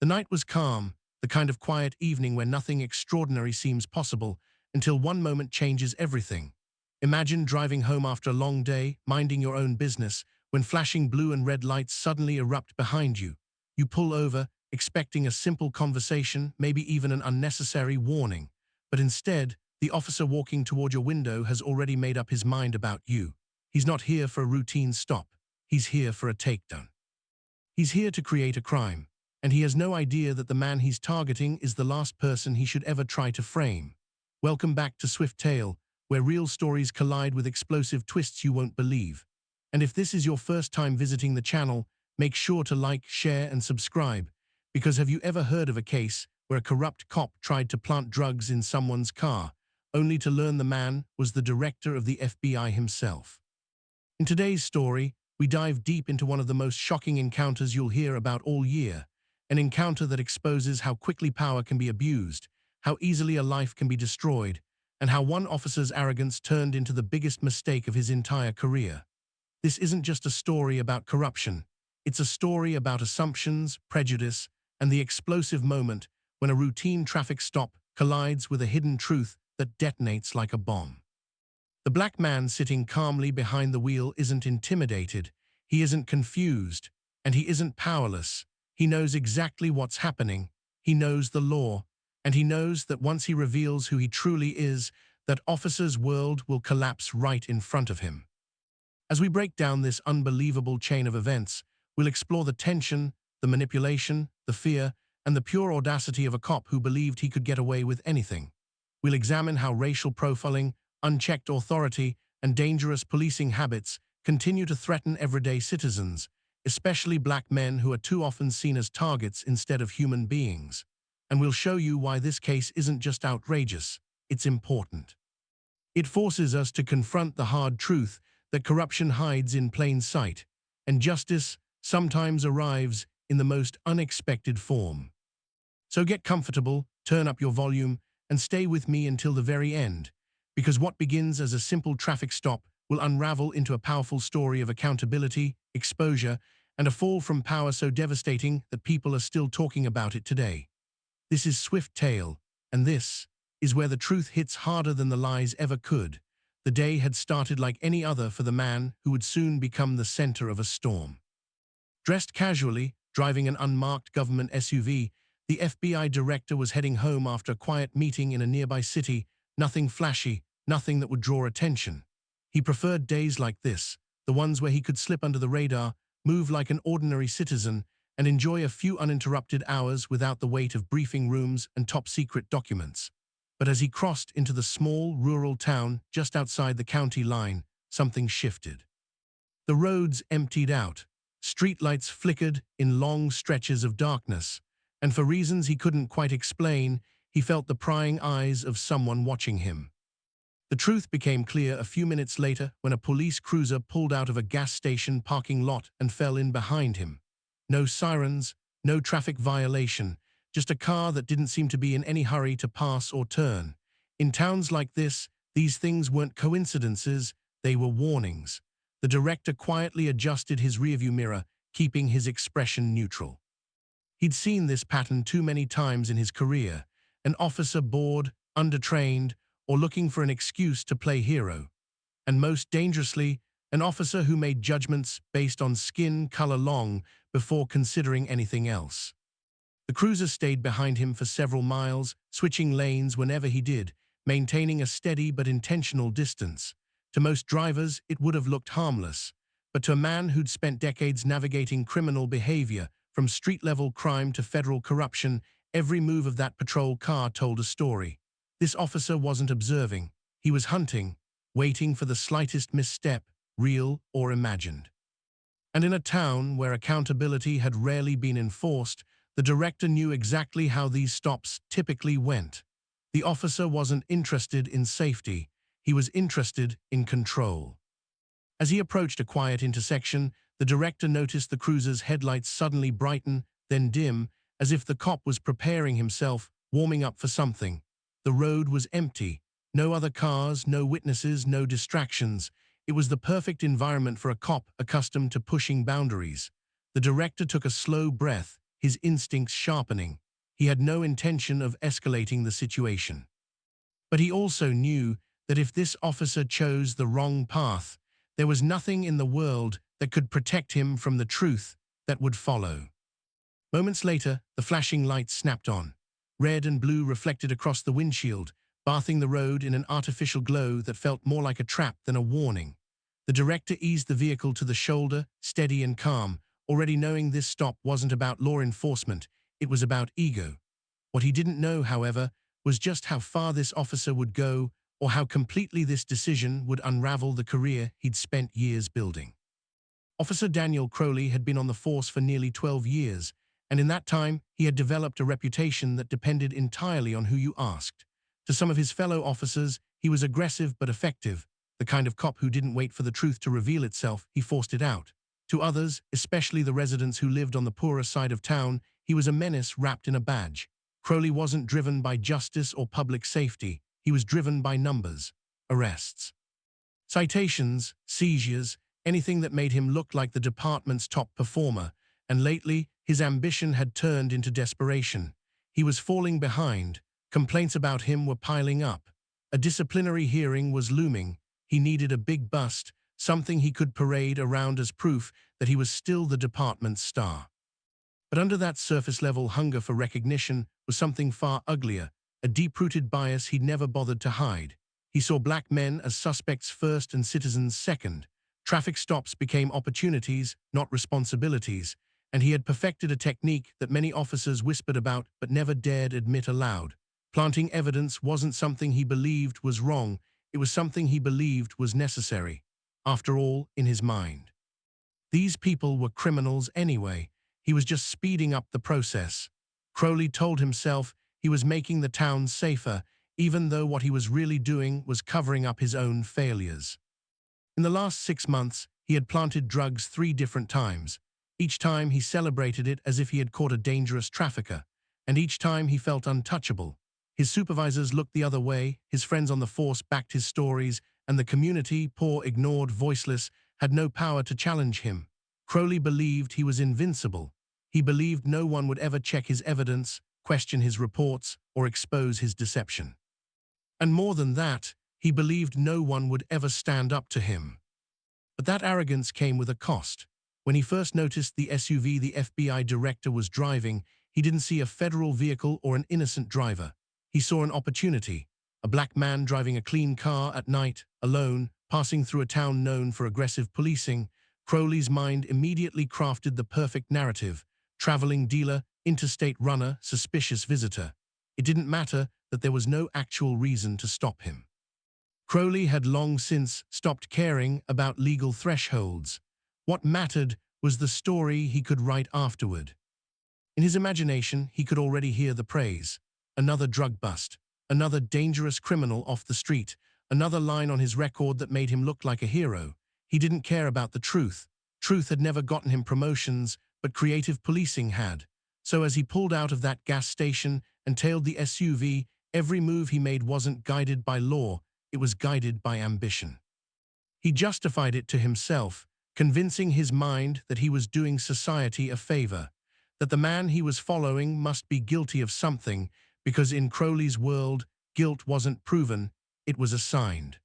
The night was calm, the kind of quiet evening where nothing extraordinary seems possible until one moment changes everything. Imagine driving home after a long day, minding your own business, when flashing blue and red lights suddenly erupt behind you. You pull over, expecting a simple conversation, maybe even an unnecessary warning. But instead, the officer walking toward your window has already made up his mind about you. He's not here for a routine stop. He's here for a takedown. He's here to create a crime, and he has no idea that the man he's targeting is the last person he should ever try to frame. Welcome back to Swift Tale, where real stories collide with explosive twists you won't believe. And if this is your first time visiting the channel, make sure to like, share, and subscribe, because have you ever heard of a case where a corrupt cop tried to plant drugs in someone's car, only to learn the man was the director of the FBI himself? In today's story, we dive deep into one of the most shocking encounters you'll hear about all year, an encounter that exposes how quickly power can be abused, how easily a life can be destroyed, and how one officer's arrogance turned into the biggest mistake of his entire career. This isn't just a story about corruption. It's a story about assumptions, prejudice, and the explosive moment when a routine traffic stop collides with a hidden truth that detonates like a bomb. The black man sitting calmly behind the wheel isn't intimidated, he isn't confused, and he isn't powerless. He knows exactly what's happening, he knows the law, and he knows that once he reveals who he truly is, that officer's world will collapse right in front of him. As we break down this unbelievable chain of events, we'll explore the tension, the manipulation, the fear, and the pure audacity of a cop who believed he could get away with anything. We'll examine how racial profiling, unchecked authority, and dangerous policing habits continue to threaten everyday citizens, especially black men who are too often seen as targets instead of human beings. And we'll show you why this case isn't just outrageous, it's important. It forces us to confront the hard truth that corruption hides in plain sight, and justice sometimes arrives in the most unexpected form. So get comfortable, turn up your volume, and stay with me until the very end, because what begins as a simple traffic stop will unravel into a powerful story of accountability, exposure, and a fall from power so devastating that people are still talking about it today. This is Swift Tale, and this is where the truth hits harder than the lies ever could. The day had started like any other for the man who would soon become the center of a storm. Dressed casually, driving an unmarked government SUV, the FBI director was heading home after a quiet meeting in a nearby city. Nothing flashy, nothing that would draw attention. He preferred days like this, the ones where he could slip under the radar, move like an ordinary citizen, and enjoy a few uninterrupted hours without the weight of briefing rooms and top-secret documents. But as he crossed into the small, rural town just outside the county line, something shifted. The roads emptied out, streetlights flickered in long stretches of darkness, and for reasons he couldn't quite explain, he felt the prying eyes of someone watching him. The truth became clear a few minutes later when a police cruiser pulled out of a gas station parking lot and fell in behind him. No sirens, no traffic violation, just a car that didn't seem to be in any hurry to pass or turn. In towns like this, these things weren't coincidences, they were warnings. The director quietly adjusted his rearview mirror, keeping his expression neutral. He'd seen this pattern too many times in his career, an officer bored, undertrained, or looking for an excuse to play hero. And most dangerously, an officer who made judgments based on skin color long before considering anything else. The cruiser stayed behind him for several miles, switching lanes whenever he did, maintaining a steady but intentional distance. To most drivers, it would have looked harmless, but to a man who'd spent decades navigating criminal behavior, from street-level crime to federal corruption, every move of that patrol car told a story. This officer wasn't observing, he was hunting, waiting for the slightest misstep, real or imagined. And in a town where accountability had rarely been enforced, the director knew exactly how these stops typically went. The officer wasn't interested in safety, he was interested in control. As he approached a quiet intersection, the director noticed the cruiser's headlights suddenly brighten, then dim, as if the cop was preparing himself, warming up for something. The road was empty. No other cars, no witnesses, no distractions. It was the perfect environment for a cop accustomed to pushing boundaries. The director took a slow breath, his instincts sharpening. He had no intention of escalating the situation. But he also knew that if this officer chose the wrong path, there was nothing in the world that could protect him from the truth that would follow. Moments later, the flashing lights snapped on. Red and blue reflected across the windshield, bathing the road in an artificial glow that felt more like a trap than a warning. The director eased the vehicle to the shoulder, steady and calm, already knowing this stop wasn't about law enforcement, it was about ego. What he didn't know, however, was just how far this officer would go, or how completely this decision would unravel the career he'd spent years building. Officer Daniel Crowley had been on the force for nearly 12 years, and in that time he had developed a reputation that depended entirely on who you asked. To some of his fellow officers, he was aggressive but effective, the kind of cop who didn't wait for the truth to reveal itself, he forced it out. To others, especially the residents who lived on the poorer side of town, he was a menace wrapped in a badge. Crowley wasn't driven by justice or public safety, he was driven by numbers, arrests, citations, seizures, anything that made him look like the department's top performer, and lately his ambition had turned into desperation. He was falling behind, complaints about him were piling up, a disciplinary hearing was looming, he needed a big bust, something he could parade around as proof that he was still the department's star. But under that surface-level hunger for recognition was something far uglier, a deep-rooted bias he'd never bothered to hide. He saw black men as suspects first and citizens second. Traffic stops became opportunities, not responsibilities, and he had perfected a technique that many officers whispered about but never dared admit aloud. Planting evidence wasn't something he believed was wrong, it was something he believed was necessary. After all, in his mind, these people were criminals anyway. He was just speeding up the process. Crowley told himself he was making the town safer, even though what he was really doing was covering up his own failures. In the last 6 months, he had planted drugs 3 different times. Each time he celebrated it as if he had caught a dangerous trafficker, and each time he felt untouchable. His supervisors looked the other way, his friends on the force backed his stories, and the community, poor, ignored, voiceless, had no power to challenge him. Crowley believed he was invincible. He believed no one would ever check his evidence, question his reports, or expose his deception. And more than that, he believed no one would ever stand up to him. But that arrogance came with a cost. When he first noticed the SUV the FBI director was driving, he didn't see a federal vehicle or an innocent driver. He saw an opportunity, a black man driving a clean car at night, alone, passing through a town known for aggressive policing. Crowley's mind immediately crafted the perfect narrative: traveling dealer, interstate runner, suspicious visitor. It didn't matter that there was no actual reason to stop him. Crowley had long since stopped caring about legal thresholds. What mattered was the story he could write afterward. In his imagination, he could already hear the praise. Another drug bust, another dangerous criminal off the street, another line on his record that made him look like a hero. He didn't care about the truth. Truth had never gotten him promotions, but creative policing had. So as he pulled out of that gas station and tailed the SUV, every move he made wasn't guided by law, it was guided by ambition. He justified it to himself, convincing his mind that he was doing society a favor, that the man he was following must be guilty of something, because in Crowley's world, guilt wasn't proven, it was assigned.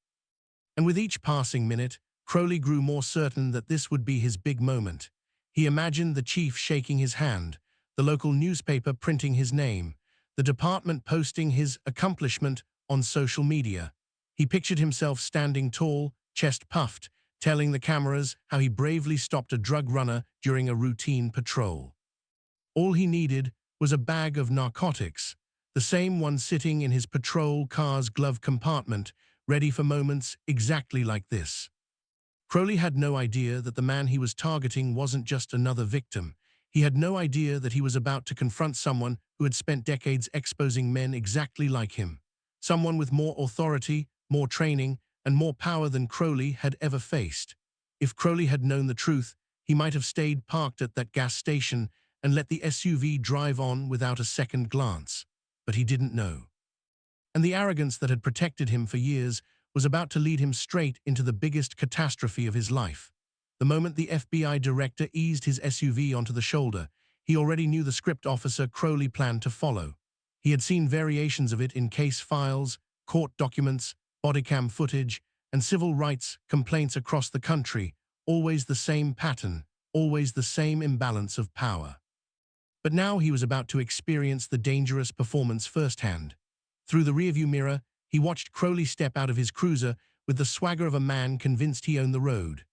And with each passing minute, Crowley grew more certain that this would be his big moment. He imagined the chief shaking his hand, the local newspaper printing his name, the department posting his accomplishment on social media. He pictured himself standing tall, chest puffed, telling the cameras how he bravely stopped a drug runner during a routine patrol. All he needed was a bag of narcotics, the same one sitting in his patrol car's glove compartment, ready for moments exactly like this. Crowley had no idea that the man he was targeting wasn't just another victim. He had no idea that he was about to confront someone who had spent decades exposing men exactly like him. Someone with more authority, more training, and more power than Crowley had ever faced. If Crowley had known the truth, he might have stayed parked at that gas station and let the SUV drive on without a second glance. But he didn't know. And the arrogance that had protected him for years was about to lead him straight into the biggest catastrophe of his life. The moment the FBI director eased his SUV onto the shoulder, He already knew the script officer Crowley planned to follow. He had seen variations of it in case files, court documents, bodycam footage, and civil rights complaints across the country, always the same pattern, always the same imbalance of power. But now he was about to experience the dangerous performance firsthand. Through the rearview mirror, he watched Crowley step out of his cruiser with the swagger of a man convinced he owned the road.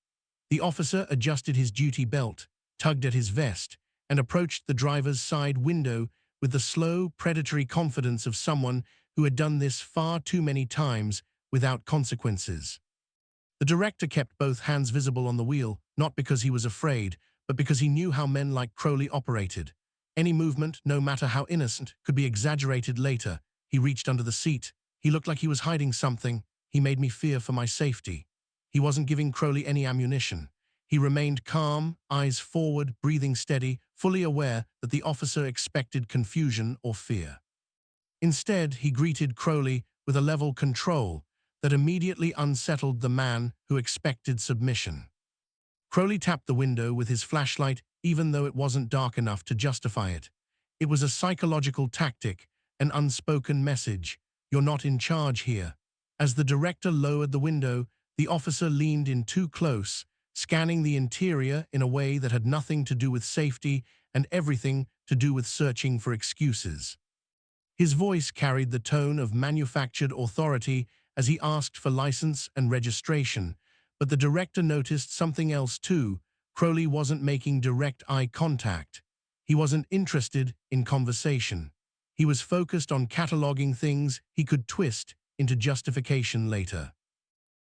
The officer adjusted his duty belt, tugged at his vest, and approached the driver's side window with the slow, predatory confidence of someone who had done this far too many times without consequences. The director kept both hands visible on the wheel, not because he was afraid, but because he knew how men like Crowley operated. Any movement, no matter how innocent, could be exaggerated later. He reached under the seat. He looked like he was hiding something. He made me fear for my safety. He wasn't giving Crowley any ammunition. He remained calm, eyes forward, breathing steady, fully aware that the officer expected confusion or fear. Instead, he greeted Crowley with a level control that immediately unsettled the man who expected submission. Crowley tapped the window with his flashlight, even though it wasn't dark enough to justify it. It was a psychological tactic, an unspoken message. You're not in charge here. As the director lowered the window, the officer leaned in too close, scanning the interior in a way that had nothing to do with safety and everything to do with searching for excuses. His voice carried the tone of manufactured authority as he asked for license and registration, but the director noticed something else too. Crowley wasn't making direct eye contact. He wasn't interested in conversation. He was focused on cataloging things he could twist into justification later.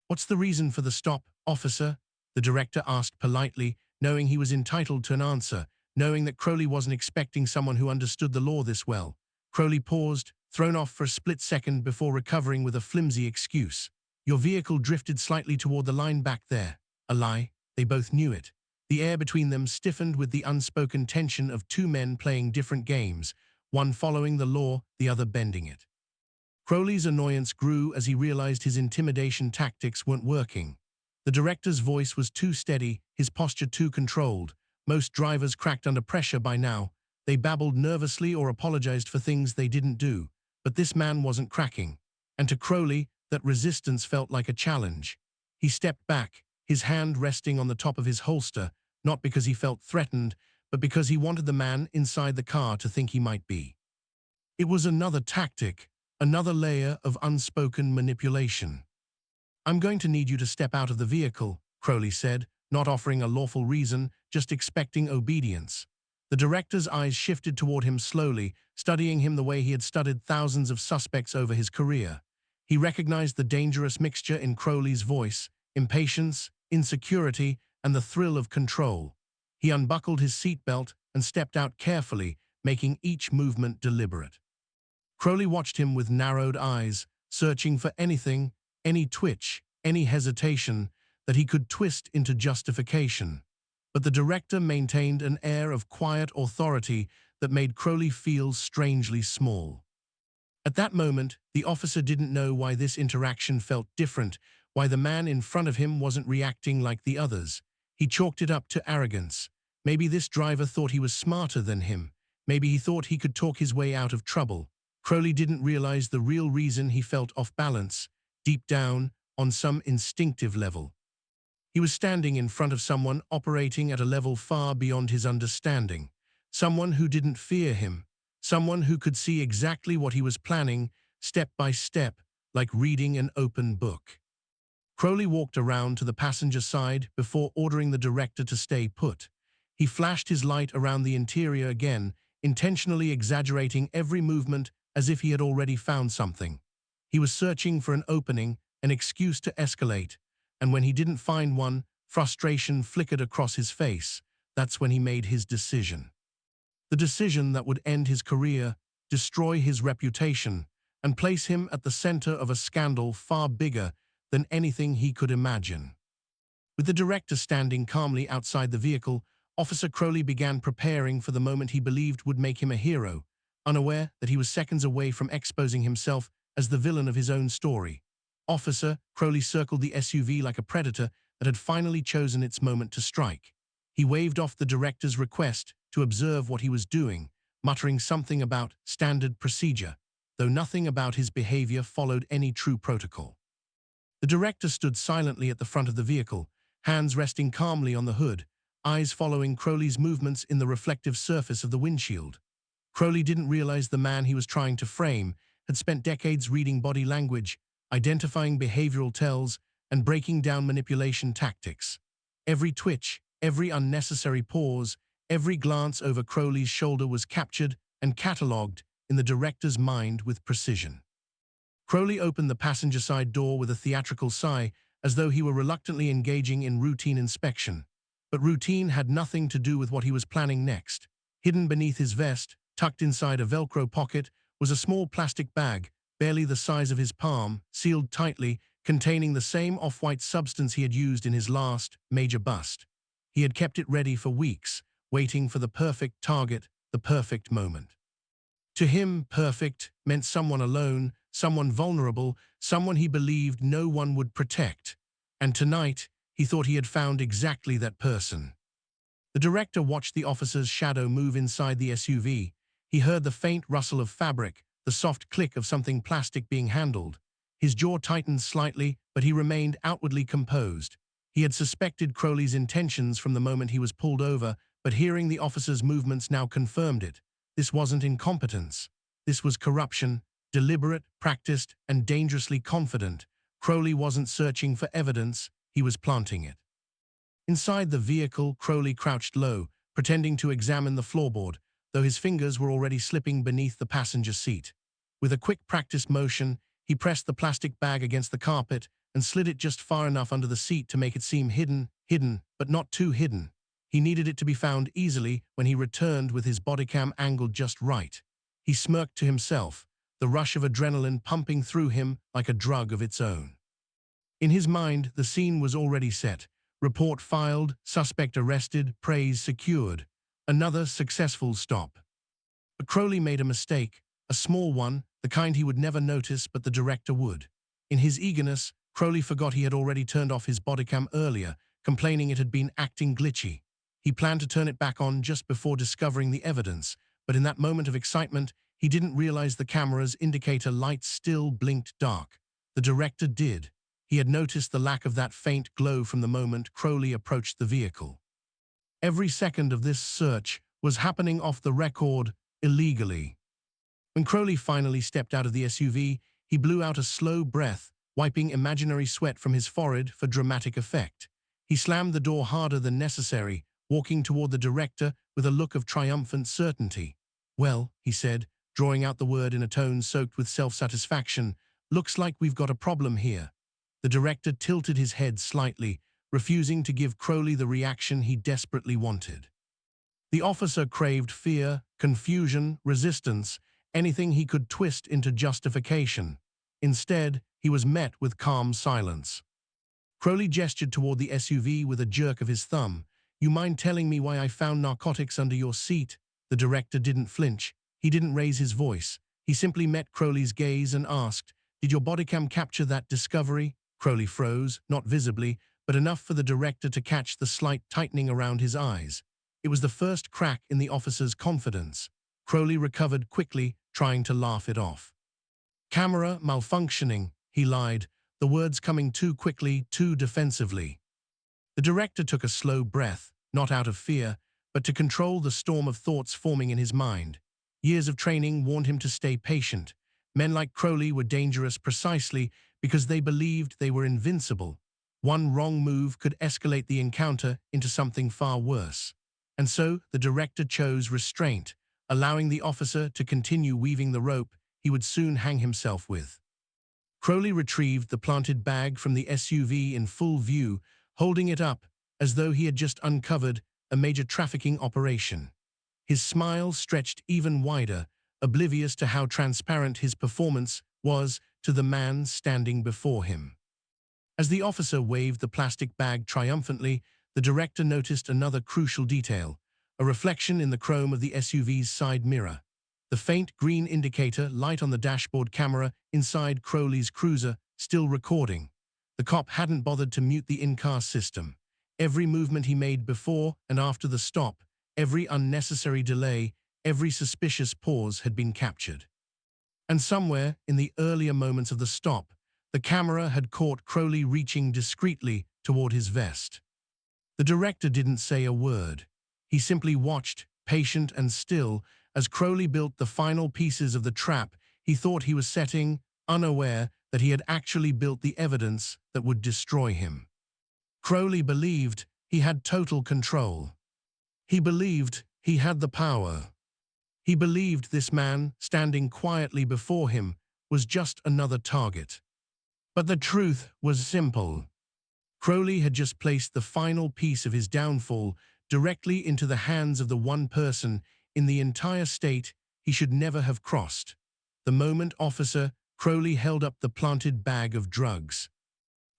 "What's the reason for the stop, officer?" the director asked politely, knowing he was entitled to an answer, knowing that Crowley wasn't expecting someone who understood the law this well. Crowley paused, thrown off for a split second before recovering with a flimsy excuse. "Your vehicle drifted slightly toward the line back there." A lie. They both knew it. The air between them stiffened with the unspoken tension of two men playing different games, one following the law, the other bending it. Crowley's annoyance grew as he realized his intimidation tactics weren't working. The director's voice was too steady, his posture too controlled. Most drivers cracked under pressure by now. They babbled nervously or apologized for things they didn't do. But this man wasn't cracking. And to Crowley, that resistance felt like a challenge. He stepped back, his hand resting on the top of his holster, not because he felt threatened, but because he wanted the man inside the car to think he might be. It was another tactic, another layer of unspoken manipulation. "I'm going to need you to step out of the vehicle," Crowley said, not offering a lawful reason, just expecting obedience. The director's eyes shifted toward him slowly, studying him the way he had studied thousands of suspects over his career. He recognized the dangerous mixture in Crowley's voice, impatience, insecurity, and the thrill of control. He unbuckled his seatbelt and stepped out carefully, making each movement deliberate. Crowley watched him with narrowed eyes, searching for anything, any twitch, any hesitation that he could twist into justification. But the director maintained an air of quiet authority that made Crowley feel strangely small. At that moment, the officer didn't know why this interaction felt different, why the man in front of him wasn't reacting like the others. He chalked it up to arrogance. Maybe this driver thought he was smarter than him. Maybe he thought he could talk his way out of trouble. Crowley didn't realize the real reason he felt off balance, deep down, on some instinctive level. He was standing in front of someone operating at a level far beyond his understanding. Someone who didn't fear him. Someone who could see exactly what he was planning, step by step, like reading an open book. Crowley walked around to the passenger side before ordering the director to stay put. He flashed his light around the interior again, intentionally exaggerating every movement as if he had already found something. He was searching for an opening, an excuse to escalate, and when he didn't find one, frustration flickered across his face. That's when he made his decision. The decision that would end his career, destroy his reputation, and place him at the center of a scandal far bigger than anything he could imagine. With the director standing calmly outside the vehicle, Officer Crowley began preparing for the moment he believed would make him a hero, unaware that he was seconds away from exposing himself as the villain of his own story. "Officer," Crowley circled the SUV like a predator that had finally chosen its moment to strike. He waved off the director's request, to observe what he was doing, muttering something about standard procedure, though nothing about his behavior followed any true protocol. The director stood silently at the front of the vehicle, hands resting calmly on the hood, eyes following Crowley's movements in the reflective surface of the windshield. Crowley didn't realize the man he was trying to frame had spent decades reading body language, identifying behavioral tells, and breaking down manipulation tactics. Every twitch, every unnecessary pause, every glance over Crowley's shoulder was captured and catalogued in the director's mind with precision. Crowley opened the passenger side door with a theatrical sigh, as though he were reluctantly engaging in routine inspection. But routine had nothing to do with what he was planning next. Hidden beneath his vest, tucked inside a Velcro pocket, was a small plastic bag, barely the size of his palm, sealed tightly, containing the same off-white substance he had used in his last major bust. He had kept it ready for weeks, waiting for the perfect target, the perfect moment. To him, perfect meant someone alone, someone vulnerable, someone he believed no one would protect. And tonight, he thought he had found exactly that person. The director watched the officer's shadow move inside the SUV. He heard the faint rustle of fabric, the soft click of something plastic being handled. His jaw tightened slightly, but he remained outwardly composed. He had suspected Crowley's intentions from the moment he was pulled over, but hearing the officer's movements now confirmed it. This wasn't incompetence. This was corruption, deliberate, practiced, and dangerously confident. Crowley wasn't searching for evidence, he was planting it. Inside the vehicle, Crowley crouched low, pretending to examine the floorboard, though his fingers were already slipping beneath the passenger seat. With a quick practiced motion, he pressed the plastic bag against the carpet and slid it just far enough under the seat to make it seem hidden, but not too hidden. He needed it to be found easily when he returned with his bodycam angled just right. He smirked to himself, the rush of adrenaline pumping through him like a drug of its own. In his mind, the scene was already set. Report filed, suspect arrested, praise secured. Another successful stop. But Crowley made a mistake, a small one, the kind he would never notice but the director would. In his eagerness, Crowley forgot he had already turned off his bodycam earlier, complaining it had been acting glitchy. He planned to turn it back on just before discovering the evidence, but in that moment of excitement, he didn't realize the camera's indicator light still blinked dark. The director did. He had noticed the lack of that faint glow from the moment Crowley approached the vehicle. Every second of this search was happening off the record, illegally. When Crowley finally stepped out of the SUV, he blew out a slow breath, wiping imaginary sweat from his forehead for dramatic effect. He slammed the door harder than necessary, walking toward the director with a look of triumphant certainty. "Well," he said, drawing out the word in a tone soaked with self-satisfaction, "looks like we've got a problem here." The director tilted his head slightly, refusing to give Crowley the reaction he desperately wanted. The officer craved fear, confusion, resistance, anything he could twist into justification. Instead, he was met with calm silence. Crowley gestured toward the SUV with a jerk of his thumb. "You mind telling me why I found narcotics under your seat?" The director didn't flinch. He didn't raise his voice. He simply met Crowley's gaze and asked, "Did your bodycam capture that discovery?" Crowley froze, not visibly, but enough for the director to catch the slight tightening around his eyes. It was the first crack in the officer's confidence. Crowley recovered quickly, trying to laugh it off. "Camera malfunctioning," he lied, the words coming too quickly, too defensively. The director took a slow breath, not out of fear, but to control the storm of thoughts forming in his mind. Years of training warned him to stay patient. Men like Crowley were dangerous precisely because they believed they were invincible. One wrong move could escalate the encounter into something far worse. And so the director chose restraint, allowing the officer to continue weaving the rope he would soon hang himself with. Crowley retrieved the planted bag from the SUV in full view, holding it up as though he had just uncovered a major trafficking operation. His smile stretched even wider, oblivious to how transparent his performance was to the man standing before him. As the officer waved the plastic bag triumphantly, the director noticed another crucial detail, a reflection in the chrome of the SUV's side mirror. The faint green indicator light on the dashboard camera inside Crowley's cruiser, still recording. The cop hadn't bothered to mute the in-car system. Every movement he made before and after the stop, Every unnecessary delay, every suspicious pause had been captured. And somewhere, in the earlier moments of the stop, the camera had caught Crowley reaching discreetly toward his vest. The director didn't say a word. He simply watched, patient and still, as Crowley built the final pieces of the trap he thought he was setting, unaware that he had actually built the evidence that would destroy him. Crowley believed he had total control. He believed he had the power. He believed this man, standing quietly before him, was just another target. But the truth was simple. Crowley had just placed the final piece of his downfall directly into the hands of the one person in the entire state he should never have crossed. The moment Officer Crowley held up the planted bag of drugs.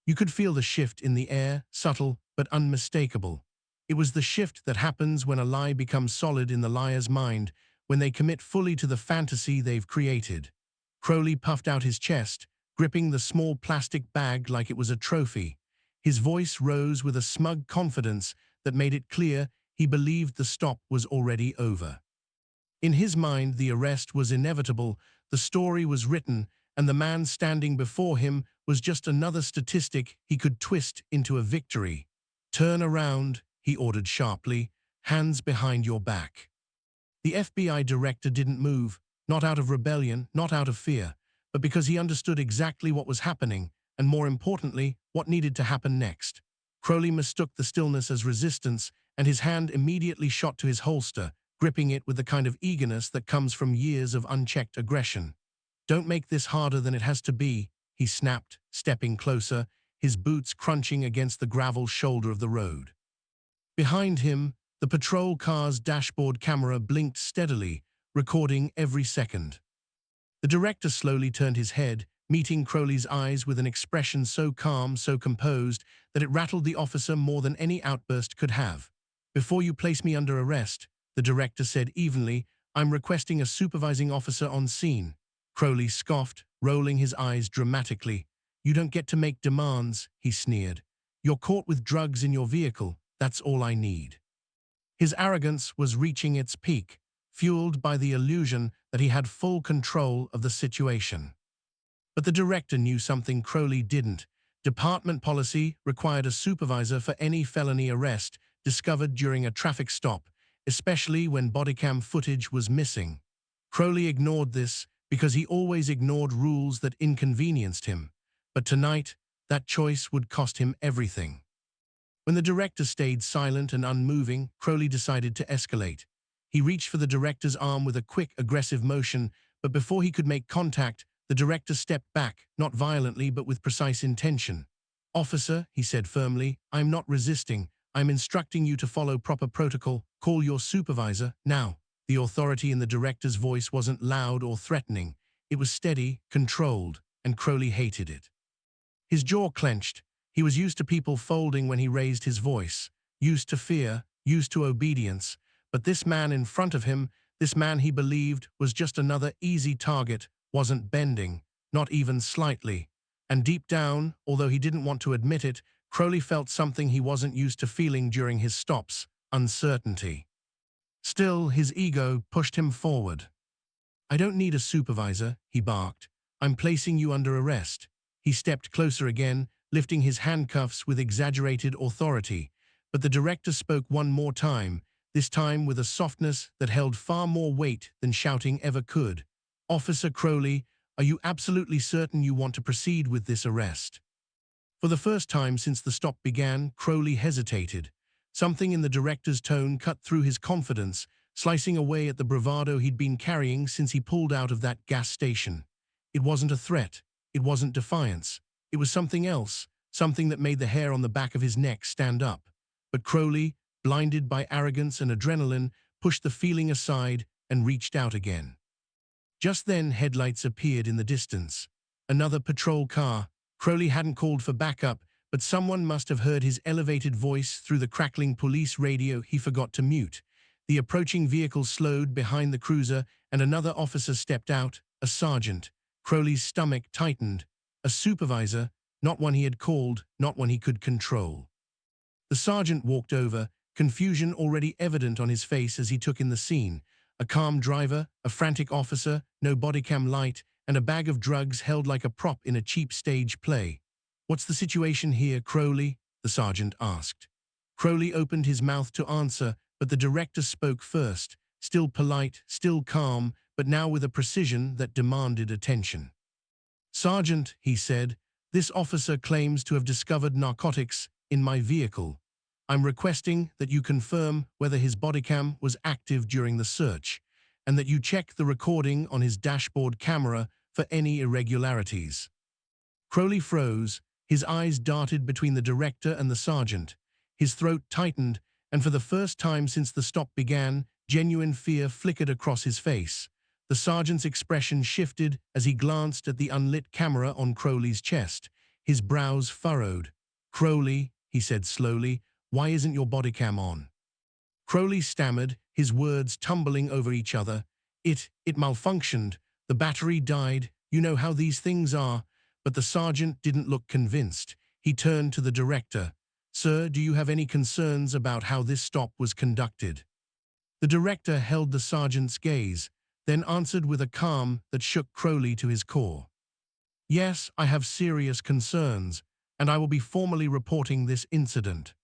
You could feel the shift in the air, subtle but unmistakable. It was the shift that happens when a lie becomes solid in the liar's mind, when they commit fully to the fantasy they've created. Crowley puffed out his chest, gripping the small plastic bag like it was a trophy. His voice rose with a smug confidence that made it clear he believed the stop was already over. In his mind, the arrest was inevitable, the story was written, and the man standing before him was just another statistic he could twist into a victory. "Turn around," he ordered sharply, "hands behind your back." The FBI director didn't move, not out of rebellion, not out of fear, but because he understood exactly what was happening, and more importantly, what needed to happen next. Crowley mistook the stillness as resistance, and his hand immediately shot to his holster, gripping it with the kind of eagerness that comes from years of unchecked aggression. "Don't make this harder than it has to be," he snapped, stepping closer, his boots crunching against the gravel shoulder of the road. Behind him, the patrol car's dashboard camera blinked steadily, recording every second. The director slowly turned his head, meeting Crowley's eyes with an expression so calm, so composed, that it rattled the officer more than any outburst could have. "Before you place me under arrest," the director said evenly, "I'm requesting a supervising officer on scene." Crowley scoffed, rolling his eyes dramatically. "You don't get to make demands," he sneered. "You're caught with drugs in your vehicle. That's all I need." His arrogance was reaching its peak, fueled by the illusion that he had full control of the situation. But the director knew something Crowley didn't. Department policy required a supervisor for any felony arrest discovered during a traffic stop, especially when bodycam footage was missing. Crowley ignored this because he always ignored rules that inconvenienced him. But tonight, that choice would cost him everything. When the director stayed silent and unmoving, Crowley decided to escalate. He reached for the director's arm with a quick, aggressive motion, but before he could make contact, the director stepped back, not violently but with precise intention. "Officer," he said firmly, "I'm not resisting. I'm instructing you to follow proper protocol. Call your supervisor, now." The authority in the director's voice wasn't loud or threatening. It was steady, controlled, and Crowley hated it. His jaw clenched. He was used to people folding when he raised his voice, used to fear, used to obedience. But this man in front of him, this man he believed was just another easy target, wasn't bending, not even slightly. And deep down, although he didn't want to admit it, Crowley felt something he wasn't used to feeling during his stops: uncertainty. Still, his ego pushed him forward. "I don't need a supervisor," he barked. "I'm placing you under arrest." He stepped closer again, lifting his handcuffs with exaggerated authority. But the director spoke one more time, this time with a softness that held far more weight than shouting ever could. "Officer Crowley, are you absolutely certain you want to proceed with this arrest?" For the first time since the stop began, Crowley hesitated. Something in the director's tone cut through his confidence, slicing away at the bravado he'd been carrying since he pulled out of that gas station. It wasn't a threat. It wasn't defiance. It was something else, something that made the hair on the back of his neck stand up. But Crowley, blinded by arrogance and adrenaline, pushed the feeling aside and reached out again. Just then, headlights appeared in the distance. Another patrol car. Crowley hadn't called for backup, but someone must have heard his elevated voice through the crackling police radio he forgot to mute. The approaching vehicle slowed behind the cruiser, and another officer stepped out, a sergeant. Crowley's stomach tightened. A supervisor, not one he had called, not one he could control. The sergeant walked over, confusion already evident on his face as he took in the scene. A calm driver, a frantic officer, no bodycam light, and a bag of drugs held like a prop in a cheap stage play. "What's the situation here, Crowley?" the sergeant asked. Crowley opened his mouth to answer, but the director spoke first, still polite, still calm, but now with a precision that demanded attention. "Sergeant," he said, "this officer claims to have discovered narcotics in my vehicle. I'm requesting that you confirm whether his bodycam was active during the search, and that you check the recording on his dashboard camera for any irregularities." Crowley froze, his eyes darted between the director and the sergeant. His throat tightened, and for the first time since the stop began, genuine fear flickered across his face. The sergeant's expression shifted as he glanced at the unlit camera on Crowley's chest. His brows furrowed. "Crowley," he said slowly, "why isn't your bodycam on?" Crowley stammered, his words tumbling over each other. It malfunctioned. The battery died. You know how these things are." But the sergeant didn't look convinced. He turned to the director. "Sir, do you have any concerns about how this stop was conducted?" The director held the sergeant's gaze, then answered with a calm that shook Crowley to his core. "Yes, I have serious concerns, and I will be formally reporting this incident."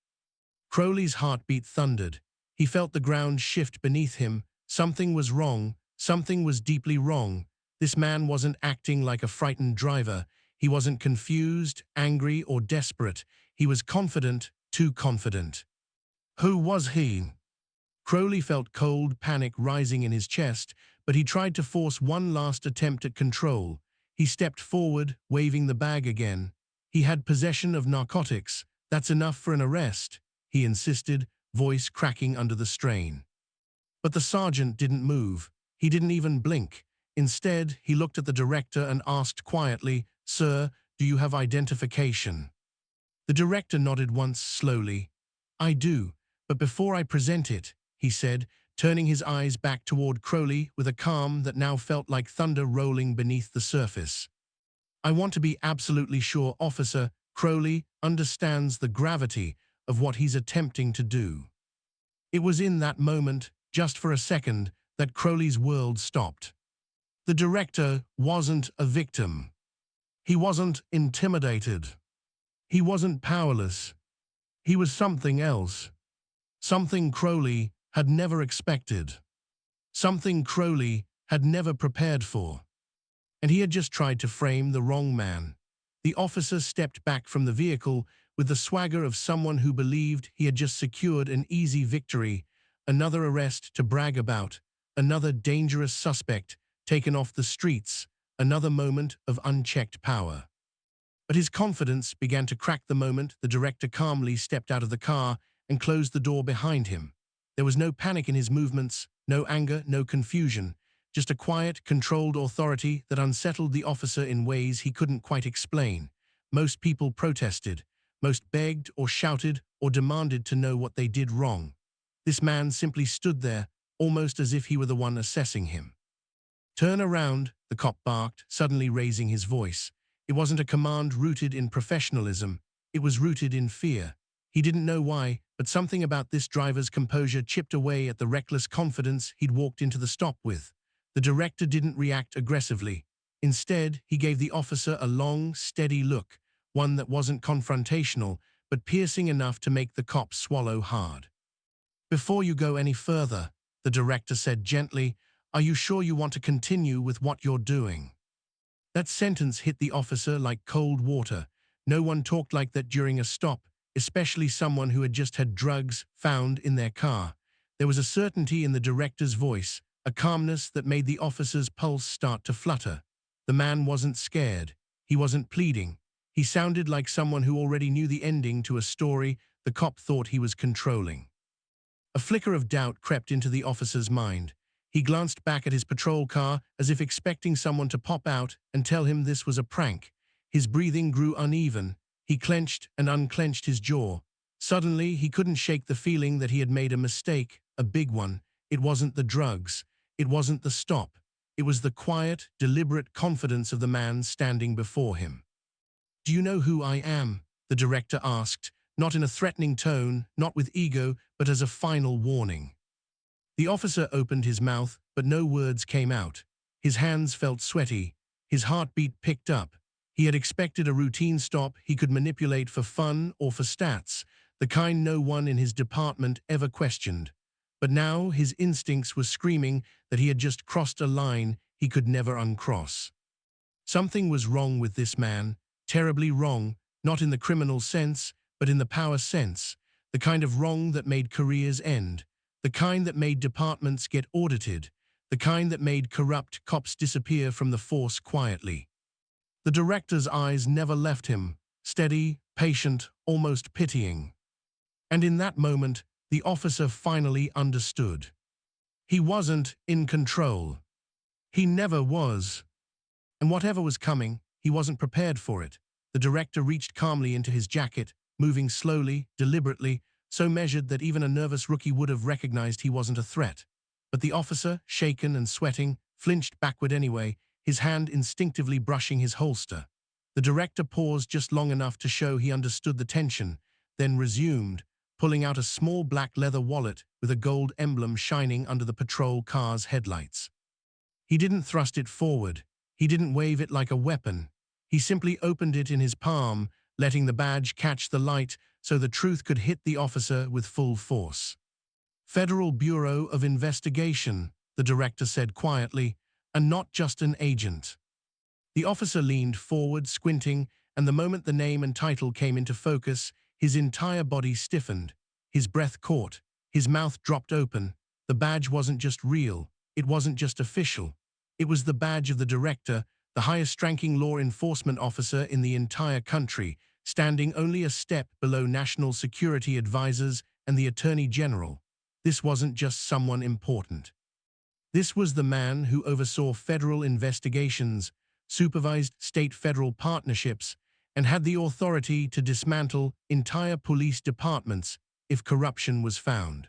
Crowley's heartbeat thundered. He felt the ground shift beneath him. Something was wrong. Something was deeply wrong. This man wasn't acting like a frightened driver. He wasn't confused, angry, or desperate. He was confident, too confident. Who was he? Crowley felt cold panic rising in his chest, but he tried to force one last attempt at control. He stepped forward, waving the bag again. "He had possession of narcotics. That's enough for an arrest," he insisted, voice cracking under the strain. But the sergeant didn't move. He didn't even blink. Instead, he looked at the director and asked quietly, "Sir, do you have identification?" The director nodded once slowly. "I do, but before I present it," he said, turning his eyes back toward Crowley with a calm that now felt like thunder rolling beneath the surface. "I want to be absolutely sure Officer Crowley understands the gravity of what he's attempting to do." It was in that moment, just for a second, that Crowley's world stopped. The director wasn't a victim. He wasn't intimidated. He wasn't powerless. He was something else. Something Crowley had never expected. Something Crowley had never prepared for. And he had just tried to frame the wrong man. The officer stepped back from the vehicle with the swagger of someone who believed he had just secured an easy victory, another arrest to brag about, another dangerous suspect taken off the streets, another moment of unchecked power. But his confidence began to crack the moment the director calmly stepped out of the car and closed the door behind him. There was no panic in his movements, no anger, no confusion, just a quiet, controlled authority that unsettled the officer in ways he couldn't quite explain. Most people protested, most begged or shouted or demanded to know what they did wrong. This man simply stood there, almost as if he were the one assessing him. "Turn around," the cop barked, suddenly raising his voice. It wasn't a command rooted in professionalism. It was rooted in fear. He didn't know why, but something about this driver's composure chipped away at the reckless confidence he'd walked into the stop with. The director didn't react aggressively. Instead, he gave the officer a long, steady look, one that wasn't confrontational, but piercing enough to make the cop swallow hard. "Before you go any further," the director said gently, "are you sure you want to continue with what you're doing?" That sentence hit the officer like cold water. No one talked like that during a stop, especially someone who had just had drugs found in their car. There was a certainty in the director's voice, a calmness that made the officer's pulse start to flutter. The man wasn't scared. He wasn't pleading. He sounded like someone who already knew the ending to a story the cop thought he was controlling. A flicker of doubt crept into the officer's mind. He glanced back at his patrol car as if expecting someone to pop out and tell him this was a prank. His breathing grew uneven. He clenched and unclenched his jaw. Suddenly, he couldn't shake the feeling that he had made a mistake, a big one. It wasn't the drugs. It wasn't the stop. It was the quiet, deliberate confidence of the man standing before him. "Do you know who I am?" the director asked, not in a threatening tone, not with ego, but as a final warning. The officer opened his mouth, but no words came out. His hands felt sweaty. His heartbeat picked up. He had expected a routine stop he could manipulate for fun or for stats, the kind no one in his department ever questioned. But now his instincts were screaming that he had just crossed a line he could never uncross. Something was wrong with this man, terribly wrong, not in the criminal sense, but in the power sense, the kind of wrong that made careers end, the kind that made departments get audited, the kind that made corrupt cops disappear from the force quietly. The director's eyes never left him, steady, patient, almost pitying. And in that moment, the officer finally understood. He wasn't in control. He never was. And whatever was coming, he wasn't prepared for it. The director reached calmly into his jacket, moving slowly, deliberately, so measured that even a nervous rookie would have recognized he wasn't a threat. But the officer, shaken and sweating, flinched backward anyway, his hand instinctively brushing his holster. The director paused just long enough to show he understood the tension, then resumed, pulling out a small black leather wallet with a gold emblem shining under the patrol car's headlights. He didn't thrust it forward. He didn't wave it like a weapon. He simply opened it in his palm, letting the badge catch the light so the truth could hit the officer with full force. "Federal Bureau of Investigation," the director said quietly, "and not just an agent." The officer leaned forward, squinting, and the moment the name and title came into focus, his entire body stiffened. His breath caught. His mouth dropped open. The badge wasn't just real. It wasn't just official. It was the badge of the director, the highest-ranking law enforcement officer in the entire country, standing only a step below national security advisors and the attorney general. This wasn't just someone important. This was the man who oversaw federal investigations, supervised state-federal partnerships, and had the authority to dismantle entire police departments if corruption was found.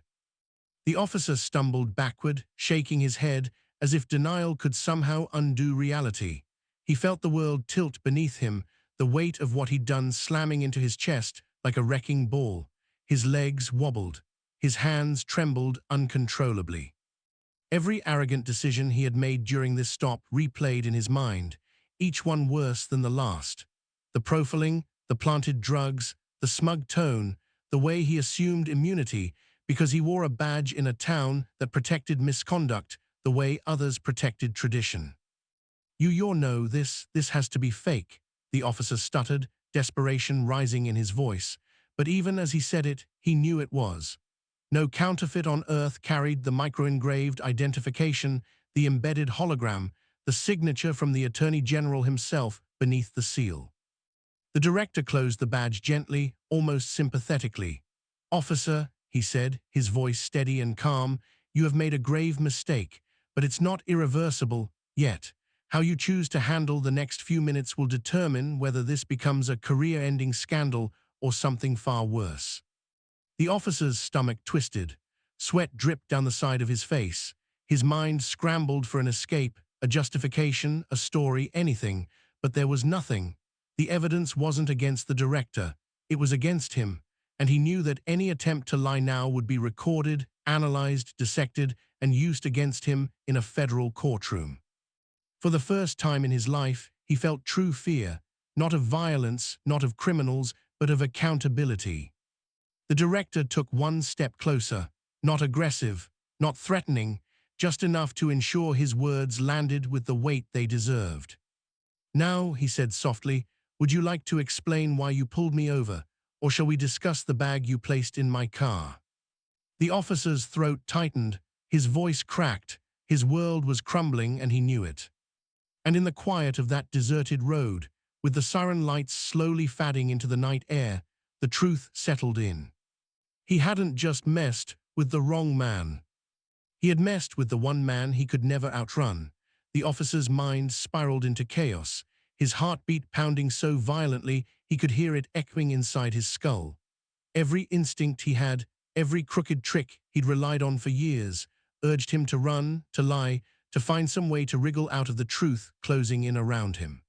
The officer stumbled backward, shaking his head as if denial could somehow undo reality. He felt the world tilt beneath him, the weight of what he'd done slamming into his chest like a wrecking ball. His legs wobbled. His hands trembled uncontrollably. Every arrogant decision he had made during this stop replayed in his mind, each one worse than the last. The profiling, the planted drugs, the smug tone, the way he assumed immunity because he wore a badge in a town that protected misconduct the way others protected tradition. "You know this has to be fake," the officer stuttered, desperation rising in his voice. But even as he said it, he knew it was. No counterfeit on earth carried the micro-engraved identification, the embedded hologram, the signature from the Attorney General himself beneath the seal. The director closed the badge gently, almost sympathetically. "Officer," he said, his voice steady and calm, "you have made a grave mistake, but it's not irreversible yet. How you choose to handle the next few minutes will determine whether this becomes a career-ending scandal or something far worse." The officer's stomach twisted. Sweat dripped down the side of his face. His mind scrambled for an escape, a justification, a story, anything, but there was nothing. The evidence wasn't against the director. It was against him, and he knew that any attempt to lie now would be recorded, analyzed, dissected, and used against him in a federal courtroom. For the first time in his life, he felt true fear, not of violence, not of criminals, but of accountability. The director took one step closer, not aggressive, not threatening, just enough to ensure his words landed with the weight they deserved. "Now," he said softly, "would you like to explain why you pulled me over, or shall we discuss the bag you placed in my car?" The officer's throat tightened, his voice cracked, his world was crumbling and he knew it. And in the quiet of that deserted road, with the siren lights slowly fading into the night air, the truth settled in. He hadn't just messed with the wrong man. He had messed with the one man he could never outrun. The officer's mind spiraled into chaos, his heartbeat pounding so violently he could hear it echoing inside his skull. Every instinct he had, every crooked trick he'd relied on for years, urged him to run, to lie, to find some way to wriggle out of the truth closing in around him.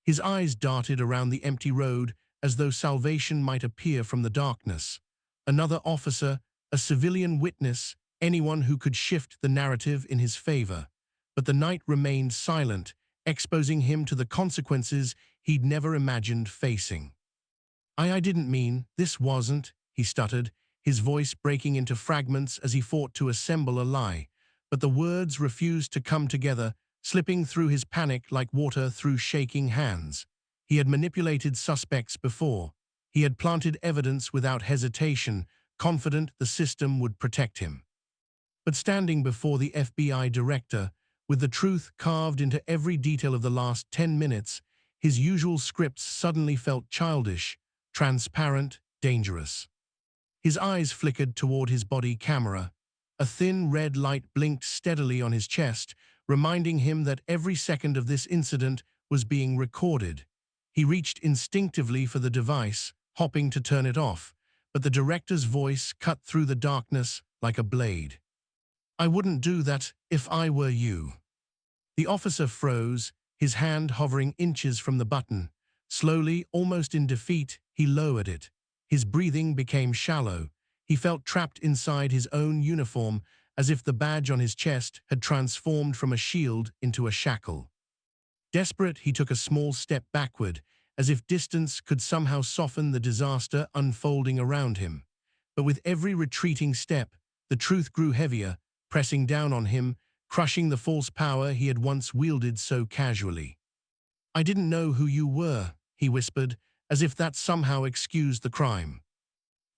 His eyes darted around the empty road, as though salvation might appear from the darkness. Another officer, a civilian witness, anyone who could shift the narrative in his favor. But the night remained silent, exposing him to the consequences he'd never imagined facing. I didn't mean, this wasn't, he stuttered, his voice breaking into fragments as he fought to assemble a lie. But the words refused to come together, slipping through his panic like water through shaking hands. He had manipulated suspects before. He had planted evidence without hesitation, confident the system would protect him. But standing before the FBI director, with the truth carved into every detail of the last 10 minutes, his usual scripts suddenly felt childish, transparent, dangerous. His eyes flickered toward his body camera. A thin red light blinked steadily on his chest, reminding him that every second of this incident was being recorded. He reached instinctively for the device, hopping to turn it off, but the director's voice cut through the darkness like a blade. "I wouldn't do that if I were you." The officer froze, his hand hovering inches from the button. Slowly, almost in defeat, he lowered it. His breathing became shallow. He felt trapped inside his own uniform, as if the badge on his chest had transformed from a shield into a shackle. Desperate, he took a small step backward, as if distance could somehow soften the disaster unfolding around him. But with every retreating step, the truth grew heavier, pressing down on him, crushing the false power he had once wielded so casually. "I didn't know who you were," he whispered, as if that somehow excused the crime.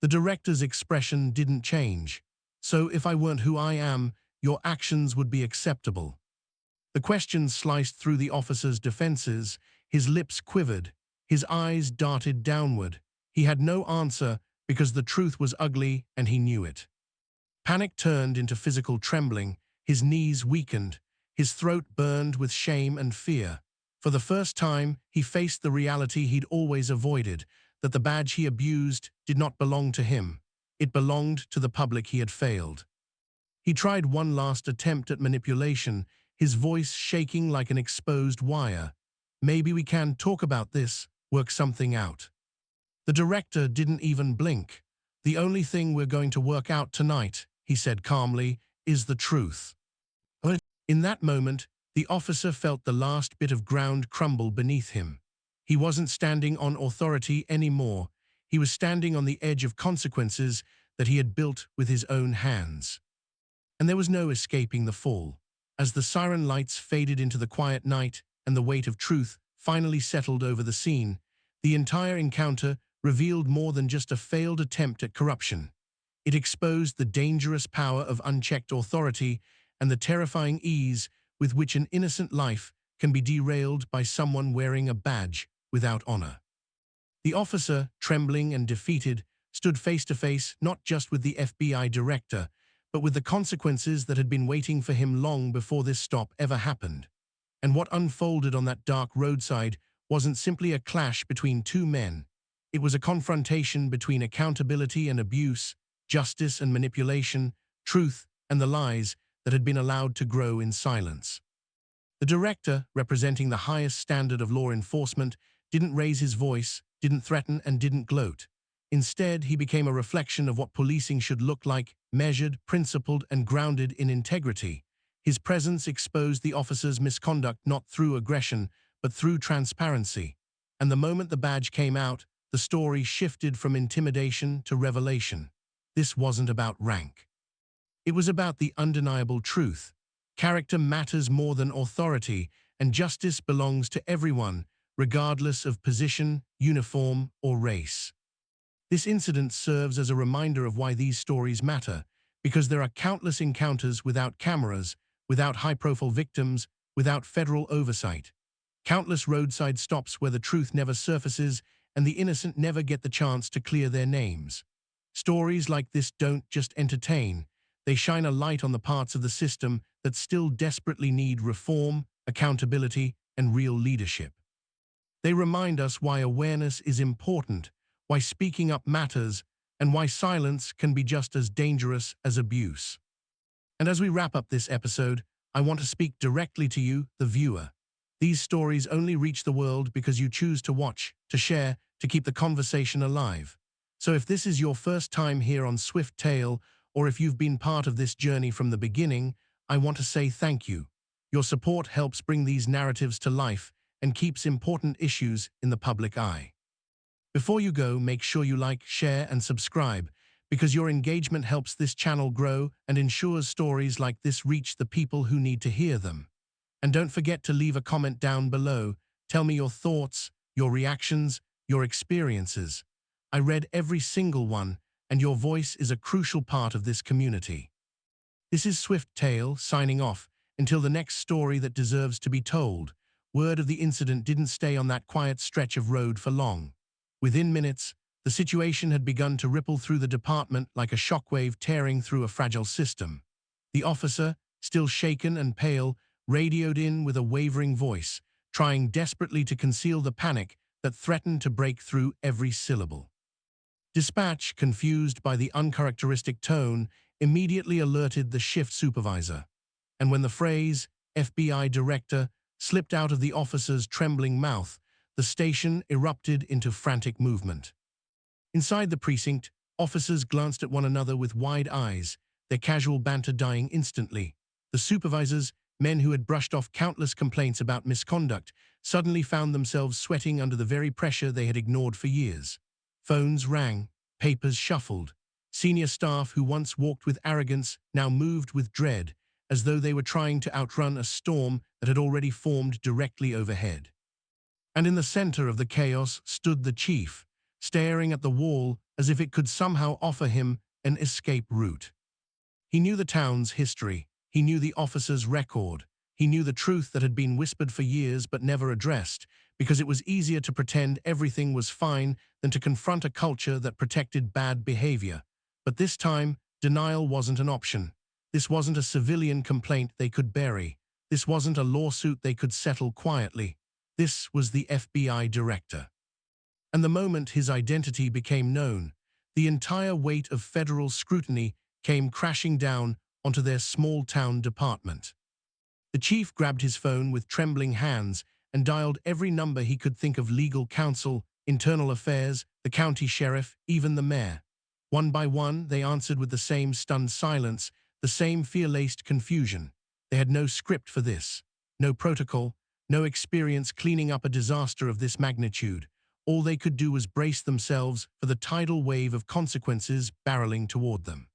The director's expression didn't change. "So if I weren't who I am, your actions would be acceptable." The question sliced through the officer's defenses. His lips quivered. His eyes darted downward. He had no answer because the truth was ugly and he knew it. Panic turned into physical trembling. His knees weakened. His throat burned with shame and fear. For the first time, he faced the reality he'd always avoided, that the badge he abused did not belong to him. It belonged to the public he had failed. He tried one last attempt at manipulation, his voice shaking like an exposed wire. "Maybe we can talk about this, work something out." The director didn't even blink. "The only thing we're going to work out tonight," he said calmly, "is the truth." In that moment, the officer felt the last bit of ground crumble beneath him. He wasn't standing on authority anymore. He was standing on the edge of consequences that he had built with his own hands. And there was no escaping the fall. As the siren lights faded into the quiet night and the weight of truth finally settled over the scene, the entire encounter revealed more than just a failed attempt at corruption. It exposed the dangerous power of unchecked authority and the terrifying ease with which an innocent life can be derailed by someone wearing a badge without honor. The officer, trembling and defeated, stood face to face not just with the FBI director, but with the consequences that had been waiting for him long before this stop ever happened. And what unfolded on that dark roadside wasn't simply a clash between two men. It was a confrontation between accountability and abuse, justice and manipulation, truth and the lies that had been allowed to grow in silence. The director, representing the highest standard of law enforcement, didn't raise his voice, didn't threaten, and didn't gloat. Instead, he became a reflection of what policing should look like, measured, principled, and grounded in integrity. His presence exposed the officer's misconduct not through aggression, but through transparency. And the moment the badge came out, the story shifted from intimidation to revelation. This wasn't about rank. It was about the undeniable truth. Character matters more than authority, and justice belongs to everyone, regardless of position, uniform, or race. This incident serves as a reminder of why these stories matter, because there are countless encounters without cameras, without high-profile victims, without federal oversight. Countless roadside stops where the truth never surfaces and the innocent never get the chance to clear their names. Stories like this don't just entertain, they shine a light on the parts of the system that still desperately need reform, accountability, and real leadership. They remind us why awareness is important, why speaking up matters, and why silence can be just as dangerous as abuse. And as we wrap up this episode, I want to speak directly to you, the viewer. These stories only reach the world because you choose to watch, to share, to keep the conversation alive. So if this is your first time here on Swift Tale, or if you've been part of this journey from the beginning, I want to say thank you. Your support helps bring these narratives to life and keeps important issues in the public eye. Before you go, make sure you like, share, and subscribe, because your engagement helps this channel grow and ensures stories like this reach the people who need to hear them. And don't forget to leave a comment down below. Tell me your thoughts, your reactions, your experiences. I read every single one, and your voice is a crucial part of this community. This is Swift Tale, signing off, until the next story that deserves to be told. Word of the incident didn't stay on that quiet stretch of road for long. Within minutes, the situation had begun to ripple through the department like a shockwave tearing through a fragile system. The officer, still shaken and pale, radioed in with a wavering voice, trying desperately to conceal the panic that threatened to break through every syllable. Dispatch, confused by the uncharacteristic tone, immediately alerted the shift supervisor. And when the phrase, "FBI Director," slipped out of the officer's trembling mouth, the station erupted into frantic movement. Inside the precinct, officers glanced at one another with wide eyes, their casual banter dying instantly. The supervisors, men who had brushed off countless complaints about misconduct, suddenly found themselves sweating under the very pressure they had ignored for years. Phones rang, papers shuffled. Senior staff who once walked with arrogance now moved with dread, as though they were trying to outrun a storm that had already formed directly overhead. And in the center of the chaos stood the chief, staring at the wall as if it could somehow offer him an escape route. He knew the town's history. He knew the officer's record. He knew the truth that had been whispered for years but never addressed, because it was easier to pretend everything was fine than to confront a culture that protected bad behavior. But this time, denial wasn't an option. This wasn't a civilian complaint they could bury. This wasn't a lawsuit they could settle quietly. This was the FBI director. And the moment his identity became known, the entire weight of federal scrutiny came crashing down onto their small-town department. The chief grabbed his phone with trembling hands and dialed every number he could think of: legal counsel, internal affairs, the county sheriff, even the mayor. One by one, they answered with the same stunned silence, the same fear-laced confusion. They had no script for this, no protocol, no experience cleaning up a disaster of this magnitude. All they could do was brace themselves for the tidal wave of consequences barreling toward them.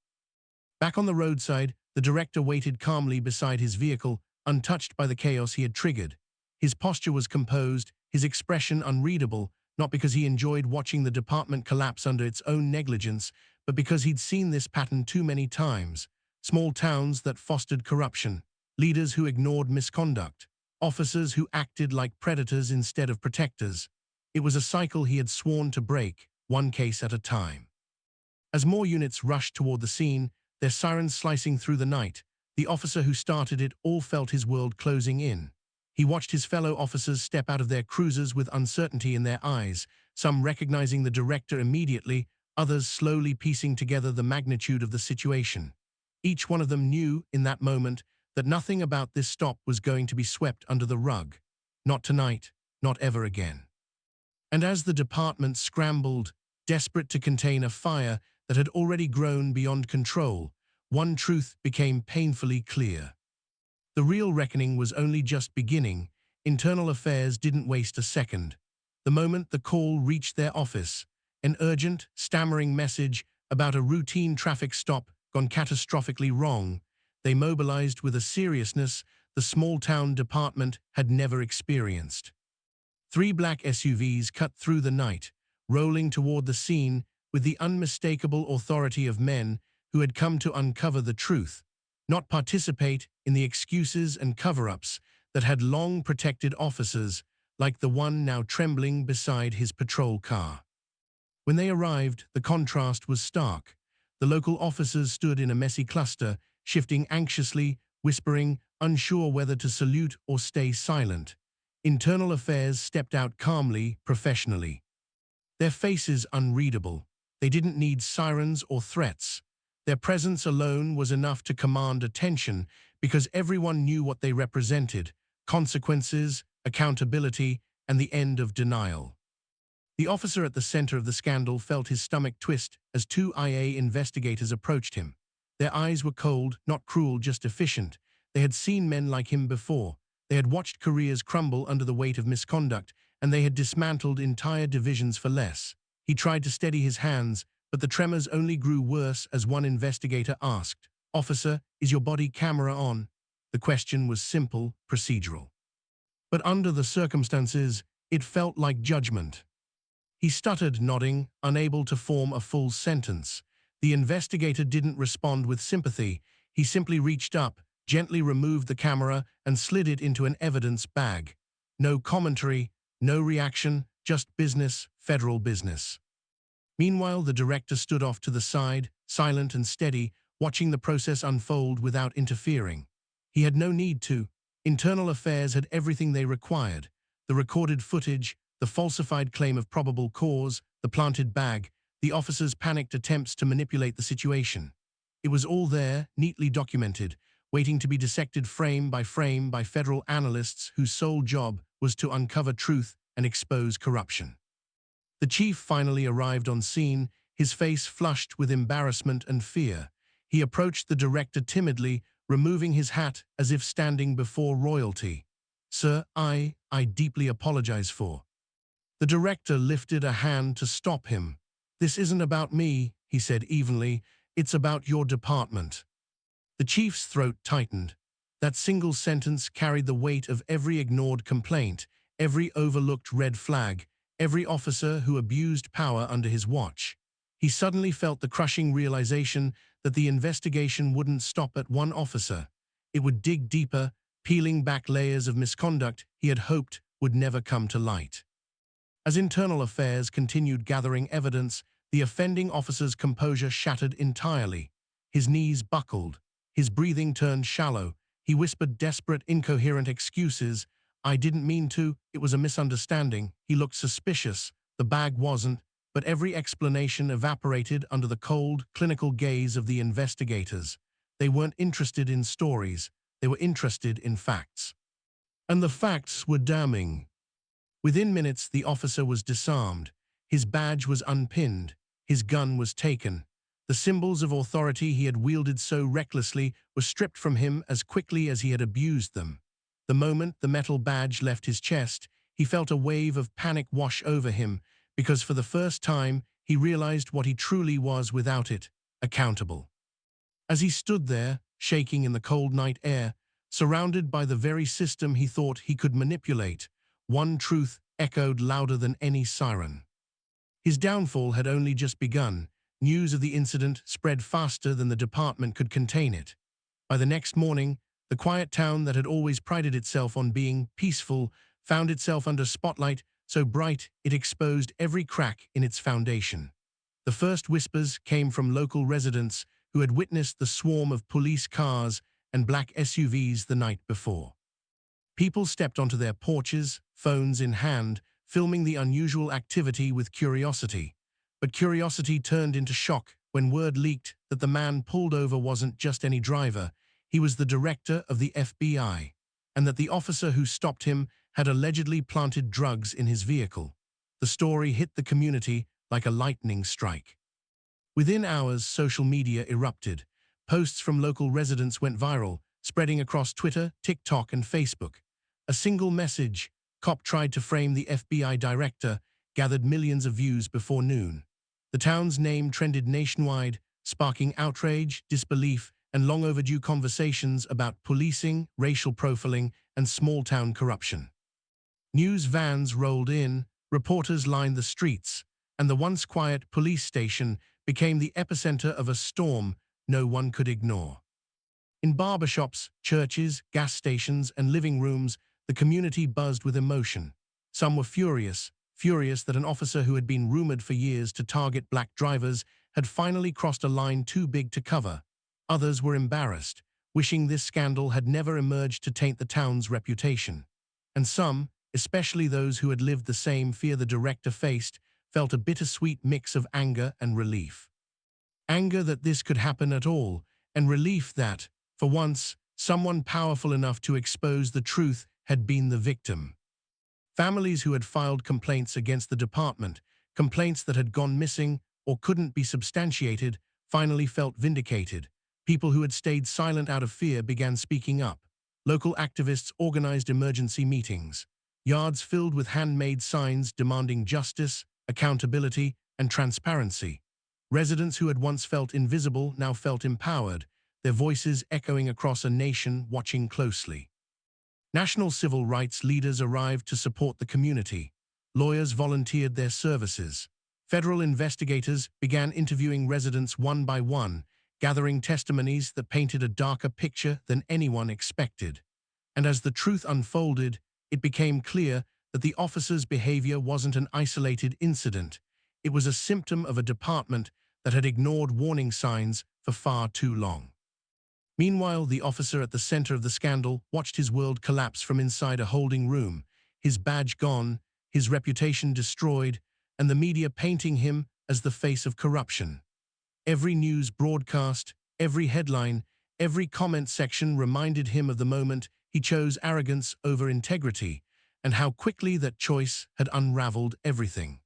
Back on the roadside, the director waited calmly beside his vehicle, untouched by the chaos he had triggered. His posture was composed, his expression unreadable, not because he enjoyed watching the department collapse under its own negligence, but because he'd seen this pattern too many times. Small towns that fostered corruption, leaders who ignored misconduct, officers who acted like predators instead of protectors. It was a cycle he had sworn to break, one case at a time. As more units rushed toward the scene, their sirens slicing through the night, the officer who started it all felt his world closing in. He watched his fellow officers step out of their cruisers with uncertainty in their eyes, some recognizing the director immediately, others slowly piecing together the magnitude of the situation. Each one of them knew, in that moment, that nothing about this stop was going to be swept under the rug. Not tonight, not ever again. And as the department scrambled, desperate to contain a fire that had already grown beyond control, one truth became painfully clear. The real reckoning was only just beginning. Internal affairs didn't waste a second. The moment the call reached their office, an urgent, stammering message about a routine traffic stop gone catastrophically wrong, they mobilized with a seriousness the small-town department had never experienced. 3 black SUVs cut through the night, rolling toward the scene with the unmistakable authority of men who had come to uncover the truth, not participate in the excuses and cover-ups that had long protected officers like the one now trembling beside his patrol car. When they arrived, the contrast was stark. The local officers stood in a messy cluster, shifting anxiously, whispering, unsure whether to salute or stay silent. Internal affairs stepped out calmly, professionally. Their faces unreadable. They didn't need sirens or threats. Their presence alone was enough to command attention because everyone knew what they represented: consequences, accountability, and the end of denial. The officer at the center of the scandal felt his stomach twist as two IA investigators approached him. Their eyes were cold, not cruel, just efficient. They had seen men like him before. They had watched careers crumble under the weight of misconduct, and they had dismantled entire divisions for less. He tried to steady his hands, but the tremors only grew worse as one investigator asked, "Officer, is your body camera on?" The question was simple, procedural. But under the circumstances, it felt like judgment. He stuttered, nodding, unable to form a full sentence. The investigator didn't respond with sympathy. He simply reached up, gently removed the camera, and slid it into an evidence bag. No commentary, no reaction, just business, federal business. Meanwhile, the director stood off to the side, silent and steady, watching the process unfold without interfering. He had no need to. Internal Affairs had everything they required: the recorded footage, the falsified claim of probable cause, the planted bag, the officer's panicked attempts to manipulate the situation. It was all there, neatly documented, waiting to be dissected frame by federal analysts whose sole job was to uncover truth and expose corruption. The chief finally arrived on scene, his face flushed with embarrassment and fear. He approached the director timidly, removing his hat as if standing before royalty. "Sir, I deeply apologize for." The director lifted a hand to stop him. "This isn't about me," he said evenly. "It's about your department." The chief's throat tightened. That single sentence carried the weight of every ignored complaint, every overlooked red flag, every officer who abused power under his watch. He suddenly felt the crushing realization that the investigation wouldn't stop at one officer. It would dig deeper, peeling back layers of misconduct he had hoped would never come to light. As Internal Affairs continued gathering evidence, the offending officer's composure shattered entirely. His knees buckled. His breathing turned shallow. He whispered desperate, incoherent excuses. "I didn't mean to. It was a misunderstanding." He looked suspicious. The bag wasn't, but every explanation evaporated under the cold, clinical gaze of the investigators. They weren't interested in stories. They were interested in facts. And the facts were damning. Within minutes, the officer was disarmed. His badge was unpinned. His gun was taken. The symbols of authority he had wielded so recklessly were stripped from him as quickly as he had abused them. The moment the metal badge left his chest, he felt a wave of panic wash over him, because for the first time, he realized what he truly was without it: accountable. As he stood there, shaking in the cold night air, surrounded by the very system he thought he could manipulate, one truth echoed louder than any siren. His downfall had only just begun. News of the incident spread faster than the department could contain it. By the next morning, the quiet town that had always prided itself on being peaceful found itself under spotlight so bright it exposed every crack in its foundation. The first whispers came from local residents who had witnessed the swarm of police cars and black SUVs the night before. People stepped onto their porches, phones in hand, filming the unusual activity with curiosity. But curiosity turned into shock when word leaked that the man pulled over wasn't just any driver. He was the director of the FBI, and that the officer who stopped him had allegedly planted drugs in his vehicle. The story hit the community like a lightning strike. Within hours, social media erupted. Posts from local residents went viral, spreading across Twitter, TikTok, and Facebook. A single message, "Cop tried to frame the FBI director," gathered millions of views before noon. The town's name trended nationwide, sparking outrage, disbelief, and long overdue conversations about policing, racial profiling, and small-town corruption. News vans rolled in, reporters lined the streets, and the once quiet police station became the epicenter of a storm no one could ignore. In barbershops, churches, gas stations, and living rooms, the community buzzed with emotion. Some were furious that an officer who had been rumored for years to target black drivers had finally crossed a line too big to cover. Others were embarrassed, wishing this scandal had never emerged to taint the town's reputation. And some, especially those who had lived the same fear the director faced, felt a bittersweet mix of anger and relief. Anger that this could happen at all, and relief that, for once, someone powerful enough to expose the truth had been the victim. Families who had filed complaints against the department, complaints that had gone missing or couldn't be substantiated, finally felt vindicated. People who had stayed silent out of fear began speaking up. Local activists organized emergency meetings. Yards filled with handmade signs demanding justice, accountability, and transparency. Residents who had once felt invisible now felt empowered, their voices echoing across a nation watching closely. National civil rights leaders arrived to support the community. Lawyers volunteered their services. Federal investigators began interviewing residents one by one, gathering testimonies that painted a darker picture than anyone expected. And as the truth unfolded, it became clear that the officers' behavior wasn't an isolated incident. It was a symptom of a department that had ignored warning signs for far too long. Meanwhile, the officer at the center of the scandal watched his world collapse from inside a holding room, his badge gone, his reputation destroyed, and the media painting him as the face of corruption. Every news broadcast, every headline, every comment section reminded him of the moment he chose arrogance over integrity, and how quickly that choice had unraveled everything.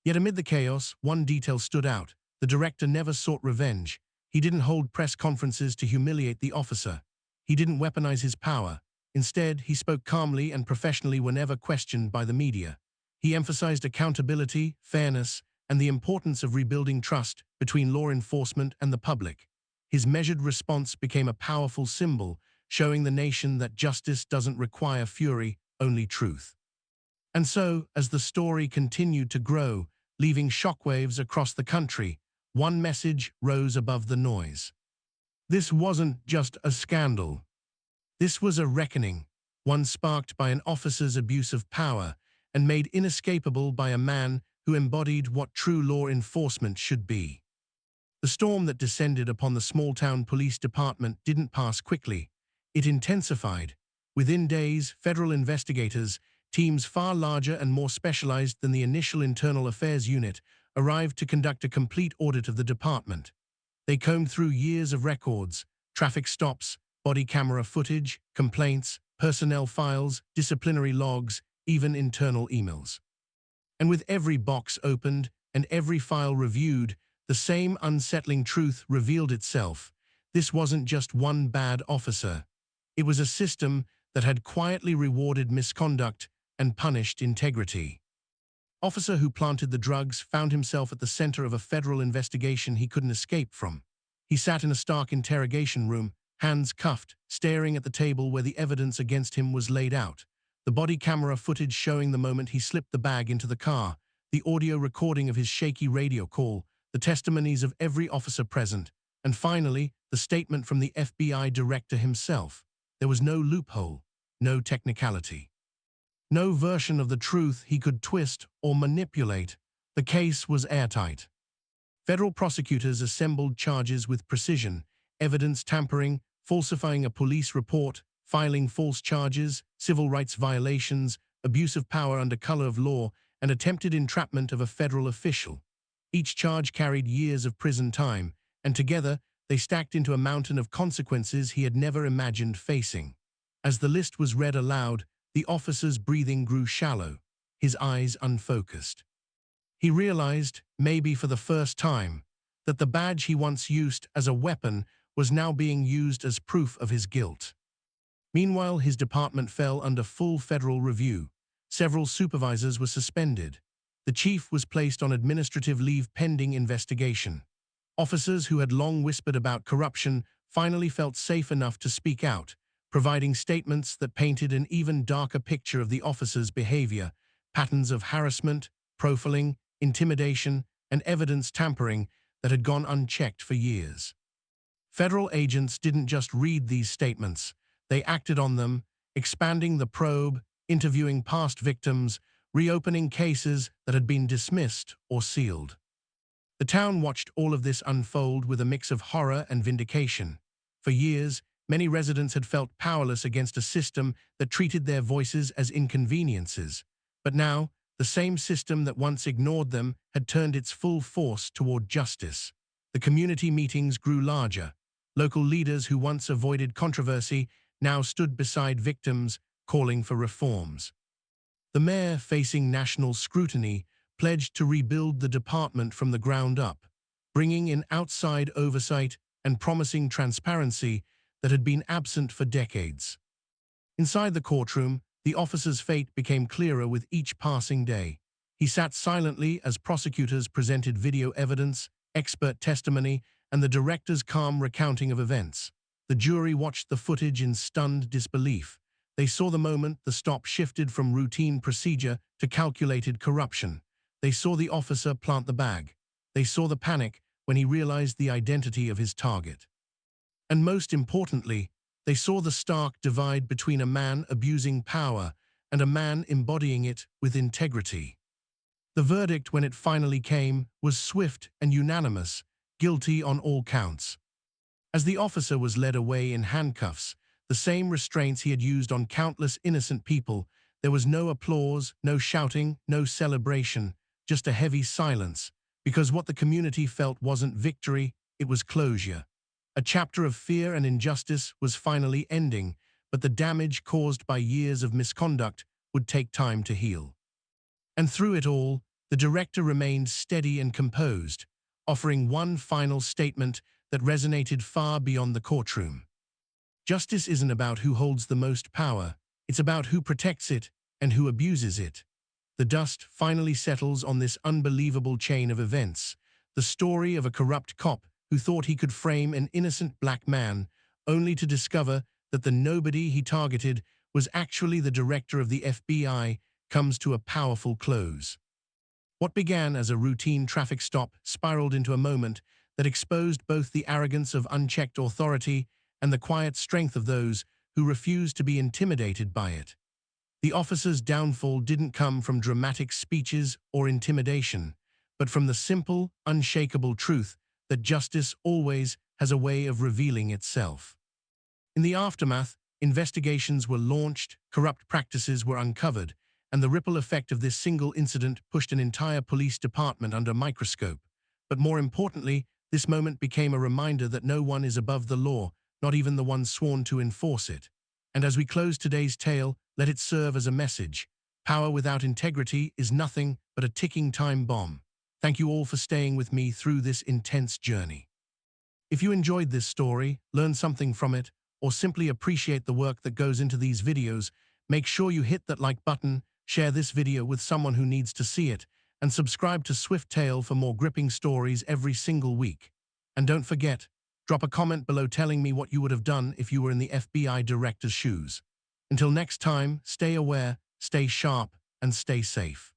Yet amid the chaos, one detail stood out. The director never sought revenge. He didn't hold press conferences to humiliate the officer. He didn't weaponize his power. Instead, he spoke calmly and professionally whenever questioned by the media. He emphasized accountability, fairness, and the importance of rebuilding trust between law enforcement and the public. His measured response became a powerful symbol, showing the nation that justice doesn't require fury, only truth. And so, as the story continued to grow, leaving shockwaves across the country, one message rose above the noise. This wasn't just a scandal. This was a reckoning, one sparked by an officer's abuse of power and made inescapable by a man who embodied what true law enforcement should be. The storm that descended upon the small-town police department didn't pass quickly. It intensified. Within days, federal investigators, teams far larger and more specialized than the initial Internal Affairs Unit, arrived to conduct a complete audit of the department. They combed through years of records, traffic stops, body camera footage, complaints, personnel files, disciplinary logs, even internal emails. And with every box opened and every file reviewed, the same unsettling truth revealed itself. This wasn't just one bad officer. It was a system that had quietly rewarded misconduct and punished integrity. Officer who planted the drugs found himself at the center of a federal investigation he couldn't escape from. He sat in a stark interrogation room, hands cuffed, staring at the table where the evidence against him was laid out. The body camera footage showing the moment he slipped the bag into the car, the audio recording of his shaky radio call, the testimonies of every officer present, and finally, the statement from the FBI director himself. There was no loophole, no technicality. No version of the truth he could twist or manipulate. The case was airtight. Federal prosecutors assembled charges with precision, evidence tampering, falsifying a police report, filing false charges, civil rights violations, abuse of power under color of law, and attempted entrapment of a federal official. Each charge carried years of prison time, and together they stacked into a mountain of consequences he had never imagined facing. As the list was read aloud, the officer's breathing grew shallow, his eyes unfocused. He realized, maybe for the first time, that the badge he once used as a weapon was now being used as proof of his guilt. Meanwhile, his department fell under full federal review. Several supervisors were suspended. The chief was placed on administrative leave pending investigation. Officers who had long whispered about corruption finally felt safe enough to speak out, providing statements that painted an even darker picture of the officer's behavior, patterns of harassment, profiling, intimidation, and evidence tampering that had gone unchecked for years. Federal agents didn't just read these statements, they acted on them, expanding the probe, interviewing past victims, reopening cases that had been dismissed or sealed. The town watched all of this unfold with a mix of horror and vindication. For years, many residents had felt powerless against a system that treated their voices as inconveniences. But now, the same system that once ignored them had turned its full force toward justice. The community meetings grew larger. Local leaders who once avoided controversy now stood beside victims, calling for reforms. The mayor, facing national scrutiny, pledged to rebuild the department from the ground up, bringing in outside oversight and promising transparency that had been absent for decades. Inside the courtroom, the officer's fate became clearer with each passing day. He sat silently as prosecutors presented video evidence, expert testimony, and the director's calm recounting of events. The jury watched the footage in stunned disbelief. They saw the moment the stop shifted from routine procedure to calculated corruption. They saw the officer plant the bag. They saw the panic when he realized the identity of his target. And most importantly, they saw the stark divide between a man abusing power and a man embodying it with integrity. The verdict, when it finally came, was swift and unanimous, guilty on all counts. As the officer was led away in handcuffs, the same restraints he had used on countless innocent people, there was no applause, no shouting, no celebration, just a heavy silence, because what the community felt wasn't victory, it was closure. A chapter of fear and injustice was finally ending, but the damage caused by years of misconduct would take time to heal. And through it all, the director remained steady and composed, offering one final statement that resonated far beyond the courtroom. Justice isn't about who holds the most power, it's about who protects it and who abuses it. The dust finally settles on this unbelievable chain of events, the story of a corrupt cop who thought he could frame an innocent black man, only to discover that the nobody he targeted was actually the director of the FBI, comes to a powerful close. What began as a routine traffic stop spiraled into a moment that exposed both the arrogance of unchecked authority and the quiet strength of those who refused to be intimidated by it. The officer's downfall didn't come from dramatic speeches or intimidation, but from the simple, unshakable truth that justice always has a way of revealing itself. In the aftermath, investigations were launched, corrupt practices were uncovered, and the ripple effect of this single incident pushed an entire police department under a microscope. But more importantly, this moment became a reminder that no one is above the law, not even the ones sworn to enforce it. And as we close today's tale, let it serve as a message. Power without integrity is nothing but a ticking time bomb. Thank you all for staying with me through this intense journey. If you enjoyed this story, learned something from it, or simply appreciate the work that goes into these videos, make sure you hit that like button, share this video with someone who needs to see it, and subscribe to Swift Tale for more gripping stories every single week. And don't forget, drop a comment below telling me what you would have done if you were in the FBI director's shoes. Until next time, stay aware, stay sharp, and stay safe.